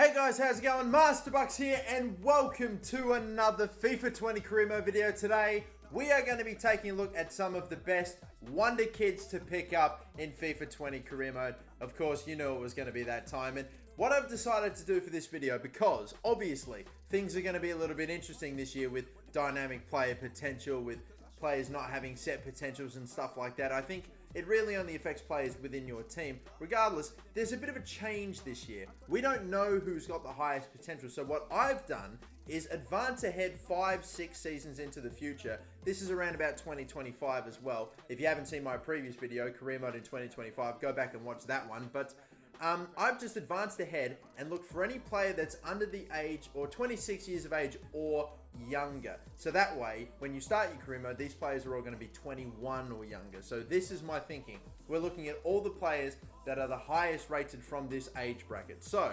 Hey guys, how's it going? MasterBucks here and welcome to another FIFA 20 career mode video. Today, we are going to be taking a look at some of the best wonder kids to pick up in FIFA 20 career mode. Of course, you know it was going to be that time. And what I've decided to do for this video, because obviously things are going to be a little bit interesting this year with dynamic player potential, with players not having set potentials and stuff like that. I think it really only affects players within your team. Regardless, there's a bit of a change this year. We don't know who's got the highest potential. So what I've done is advance ahead 5-6 seasons into the future. This is around about 2025 as well. If you haven't seen my previous video, career mode in 2025, go back and watch that one. But I've just advanced ahead and looked for any player that's under the age or 26 years of age or younger. So that way, when you start your career mode, these players are all going to be 21 or younger. So this is my thinking. We're looking at all the players that are the highest rated from this age bracket. So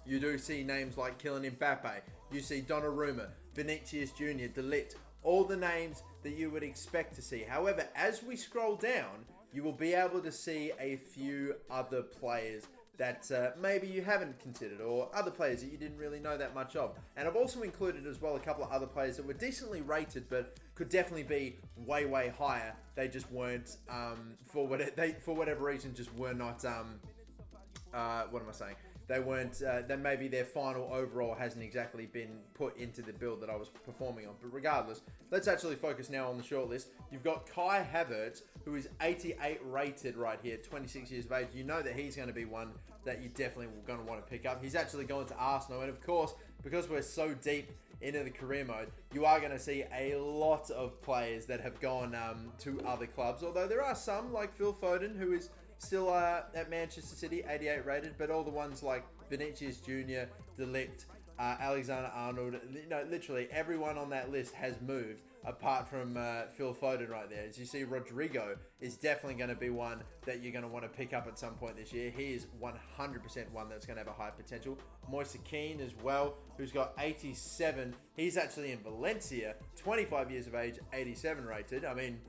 you do see names like Kylian Mbappe, you see Donnarumma, Vinicius Jr., De Ligt, all the names that you would expect to see. However, as we scroll down, you will be able to see a few other players that maybe you haven't considered, or other players that you didn't really know that much of. And I've also included as well a couple of other players that were decently rated, but could definitely be way, way higher. They just weren't, for whatever reason, just were not, what am I saying? They weren't, then maybe their final overall hasn't exactly been put into the build that I was performing on. But regardless, let's actually focus now on the shortlist. You've got Kai Havertz, who is 88 rated right here, 26 years of age. You know that he's going to be one that you definitely are going to want to pick up. He's actually going to Arsenal. And of course, because we're so deep into the career mode, you are going to see a lot of players that have gone to other clubs. Although there are some, like Phil Foden, who is still at Manchester City, 88 rated, but all the ones like Vinicius Jr., De Ligt, Alexander-Arnold, you know, literally everyone on that list has moved apart from Phil Foden right there. As you see, Rodrigo is definitely going to be one that you're going to want to pick up at some point this year. He is 100% one that's going to have a high potential. Moise Kean as well, who's got 87. He's actually in Valencia, 25 years of age, 87 rated. I mean,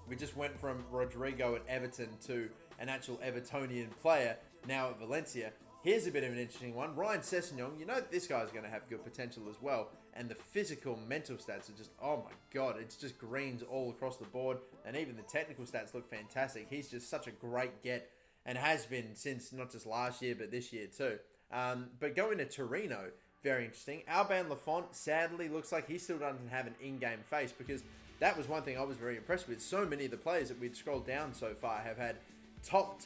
we just went from Rodrigo at Everton to an actual Evertonian player now at Valencia. Here's a bit of an interesting one. Ryan Sessegnon, you know this guy's going to have good potential as well. And the physical, mental stats are just, oh my God, it's just greens all across the board. And even the technical stats look fantastic. He's just such a great get and has been since not just last year, but this year too. But going to Torino, very interesting. Alban Lafont, sadly, looks like he still doesn't have an in-game face, because that was one thing I was very impressed with. So many of the players that we'd scrolled down so far have had top,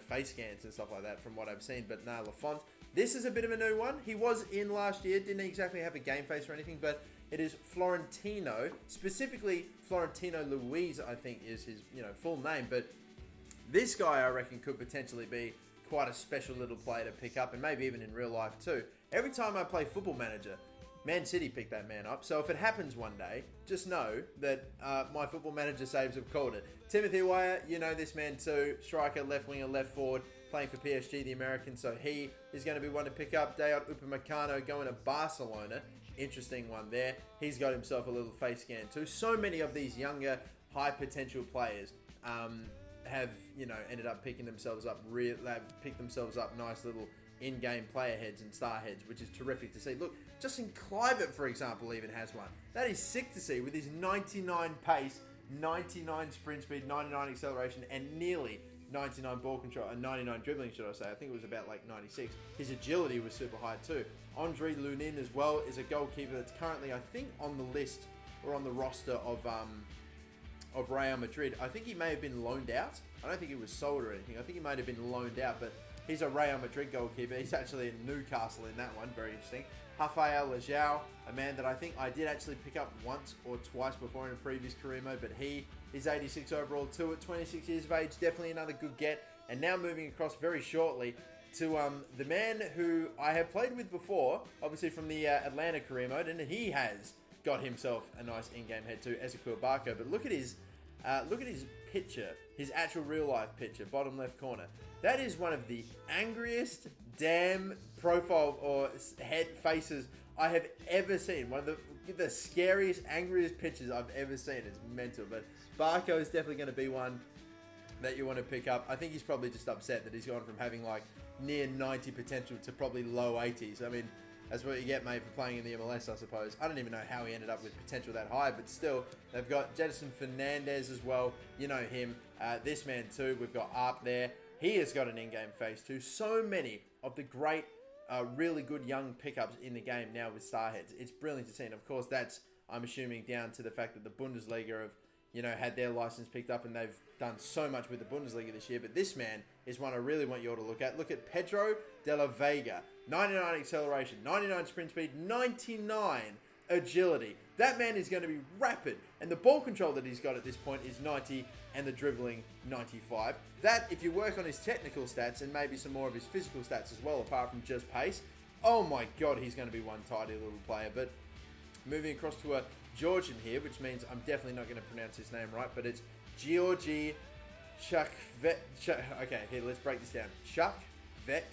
face scans and stuff like that from what I've seen. But no, Lafont, this is a bit of a new one. He was in last year, didn't exactly have a game face or anything, but it is Florentino, specifically Florentino Louise, I think is his, full name. But this guy, I reckon, could potentially be quite a special little player to pick up, and maybe even in real life too. Every time I play Football Manager, Man City picked that man up. So if it happens one day, just know that my Football Manager saves have called it. Timothy Weah, you know this man too. Striker, left winger, left forward, playing for PSG, the American. So he is going to be one to pick up. Dayot Upamecano going to Barcelona. Interesting one there. He's got himself a little face scan too. So many of these younger, high potential players have, ended up picking themselves up. Picked themselves up nice little in-game player heads and star heads, which is terrific to see. Look, Justin Kluivert, for example, even has one. That is sick to see with his 99 pace, 99 sprint speed, 99 acceleration, and nearly 99 ball control, and 99 dribbling, should I say. I think it was about like 96. His agility was super high too. Andre Lunin as well is a goalkeeper that's currently, I think, on the list or on the roster of Real Madrid. I think he may have been loaned out. I don't think he was sold or anything. I think he might have been loaned out, but he's a Real Madrid goalkeeper. He's actually in Newcastle in that one. Very interesting. Rafael Leao, a man that I think I did actually pick up once or twice before in a previous career mode, but he is 86 overall too at 26 years of age. Definitely another good get. And now moving across very shortly to the man who I have played with before, obviously from the Atlanta career mode, and he has got himself a nice in-game head too, Esseker Barker. But look at his picture, his actual real life picture, bottom left corner. That is one of the angriest damn profile or head faces I have ever seen. One of the scariest, angriest pictures I've ever seen. It's mental. But Barco is definitely going to be one that you want to pick up. I think he's probably just upset that he's gone from having like near 90 potential to probably low 80s. I mean, that's what you get, mate, for playing in the MLS, I suppose. I don't even know how he ended up with potential that high, but still, they've got Jedison Fernandez as well. You know him. This man too. We've got Arp there. He has got an in-game phase too. So many of the great, really good young pickups in the game now with Starheads. It's brilliant to see. And of course, that's, I'm assuming, down to the fact that the Bundesliga have, you know, had their license picked up and they've done so much with the Bundesliga this year. But this man is one I really want you all to look at. Look at Pedro De La Vega. 99 acceleration, 99 sprint speed, 99 agility. That man is going to be rapid. And the ball control that he's got at this point is 90 and the dribbling 95. That, if you work on his technical stats and maybe some more of his physical stats as well, apart from just pace, oh my God, he's going to be one tidy little player. But moving across to a Georgian here, which means I'm definitely not going to pronounce his name right, but it's Georgi okay, here, let's break this down. Chakvedze.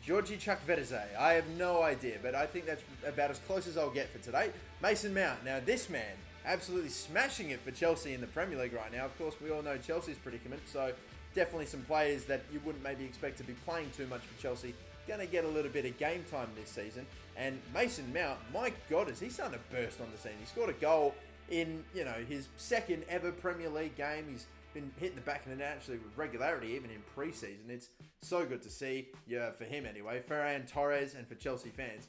Georgi Chakvedze. I have no idea, but I think that's about as close as I'll get for today. Mason Mount. Now, this man, absolutely smashing it for Chelsea in the Premier League right now. Of course, we all know Chelsea's predicament, so definitely some players that you wouldn't maybe expect to be playing too much for Chelsea going to get a little bit of game time this season. And Mason Mount, my God, is he starting to burst on the scene. He scored a goal in, you know, his second ever Premier League game. He's been hitting the back of the net actually with regularity, even in pre-season. It's so good to see, yeah, for him anyway. Ferran Torres, and for Chelsea fans.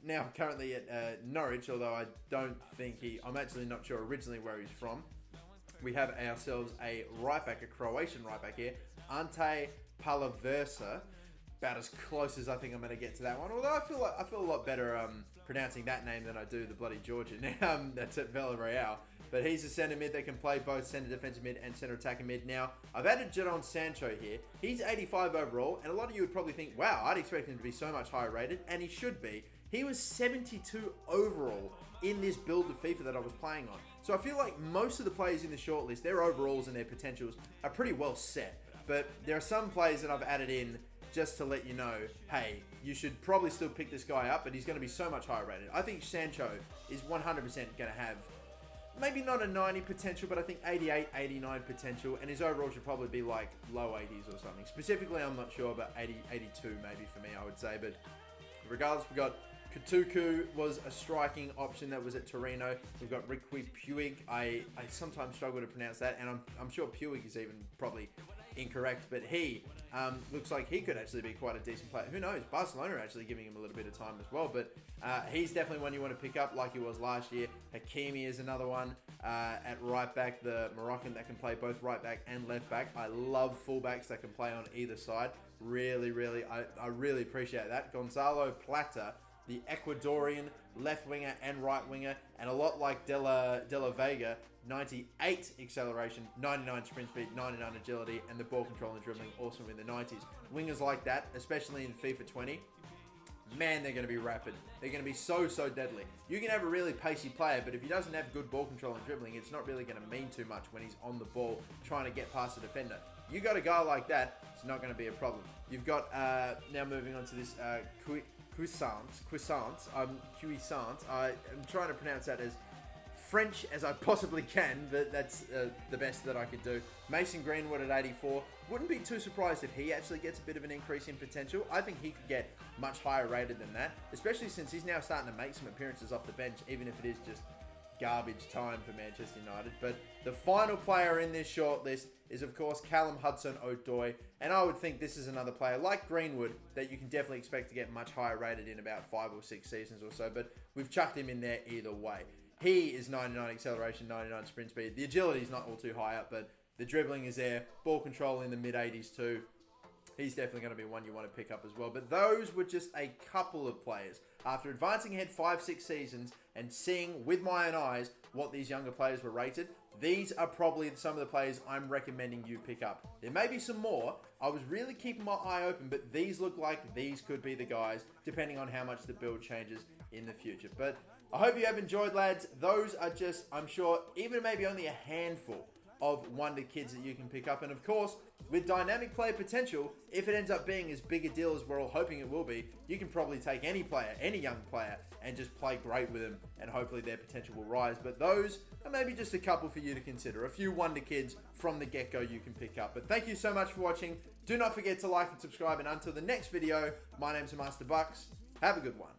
Now currently at Norwich, although I don't think I'm actually not sure originally where he's from. We have ourselves a right back, a Croatian right back here, Ante Palaversa. About as close as I think I'm going to get to that one. Although I feel a lot better pronouncing that name than I do the bloody Georgian. That's at Villarreal. But he's a centre mid that can play both centre defensive mid and centre attacking mid. Now, I've added Jadon Sancho here. He's 85 overall, and a lot of you would probably think, wow, I'd expect him to be so much higher rated, and he should be. He was 72 overall in this build of FIFA that I was playing on. So I feel like most of the players in the shortlist, their overalls and their potentials are pretty well set. But there are some players that I've added in just to let you know, hey, you should probably still pick this guy up, but he's going to be so much higher rated. I think Sancho is 100% going to have maybe not a 90 potential, but I think 88, 89 potential, and his overall should probably be like low 80s or something. Specifically, I'm not sure, but 80, 82 maybe for me, I would say. But regardless, we've got Kutuku was a striking option that was at Torino. We've got Qui Pue. I sometimes struggle to pronounce that, and I'm sure Puig is even probably incorrect, but he looks like he could actually be quite a decent player. Who knows? Barcelona are actually giving him a little bit of time as well, but he's definitely one you want to pick up like he was last year. Hakimi is another one at right back, the Moroccan that can play both right back and left back. I love fullbacks that can play on either side. Really, I really appreciate that. Gonzalo Plata, the Ecuadorian left winger and right winger, and a lot like De La Vega, 98 acceleration, 99 sprint speed, 99 agility, and the ball control and dribbling also in the 90s. Wingers like that, especially in FIFA 20, man, they're going to be rapid. They're going to be so deadly. You can have a really pacey player, but if he doesn't have good ball control and dribbling, it's not really going to mean too much when he's on the ball trying to get past the defender. You got a guy like that, it's not going to be a problem. You've got, now moving on to this Cuisance. I'm trying to pronounce that as French as I possibly can, but that's the best that I could do. Mason Greenwood at 84. Wouldn't be too surprised if he actually gets a bit of an increase in potential. I think he could get much higher rated than that, especially since he's now starting to make some appearances off the bench, even if it is just garbage time for Manchester United. But the final player in this shortlist is, of course, Callum Hudson-Odoi, and I would think this is another player like Greenwood that you can definitely expect to get much higher rated in about 5 or 6 seasons or so, but we've chucked him in there either way. He is 99 acceleration, 99 sprint speed. The agility is not all too high up, but the dribbling is there. Ball control in the mid-80s too. He's definitely going to be one you want to pick up as well. But those were just a couple of players. After advancing ahead 5-6 seasons and seeing with my own eyes what these younger players were rated, these are probably some of the players I'm recommending you pick up. There may be some more. I was really keeping my eye open, but these look like these could be the guys, depending on how much the build changes in the future. But I hope you have enjoyed, lads. Those are just, I'm sure, even maybe only a handful of wonder kids that you can pick up. And of course, with dynamic player potential, if it ends up being as big a deal as we're all hoping it will be, you can probably take any player, any young player, and just play great with them, and hopefully their potential will rise. But those are maybe just a couple for you to consider. A few wonder kids from the get-go you can pick up. But thank you so much for watching. Do not forget to like and subscribe, and until the next video, my name's MasterBucks. Have a good one.